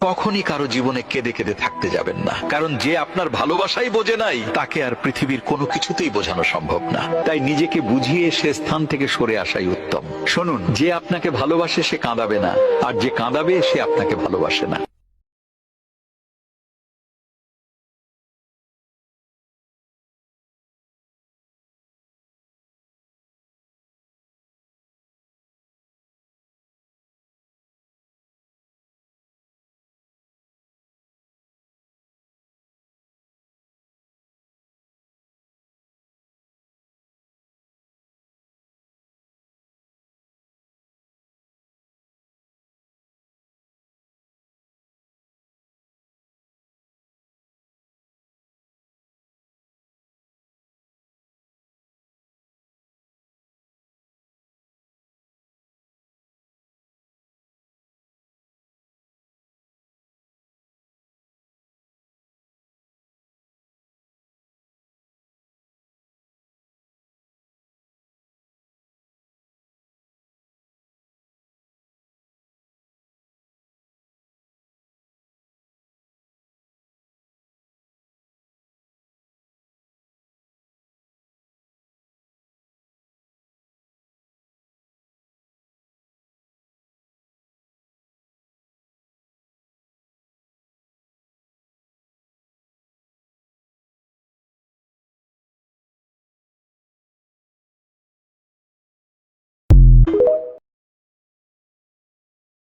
কখনই কারো জীবনে কেঁদে কেঁদে থাকতে যাবেন না, কারণ যে আপনার ভালোবাসাই বোঝে নাই তাকে আর পৃথিবীর কোনো কিছুতেই বোঝানো সম্ভব না। তাই নিজেকে বুঝিয়ে সে স্থান থেকে সরে আসাই উত্তম। শুনুন, যে আপনাকে ভালোবাসে সে কাঁদাবে না, আর যে কাঁদাবে সে আপনাকে ভালোবাসে না।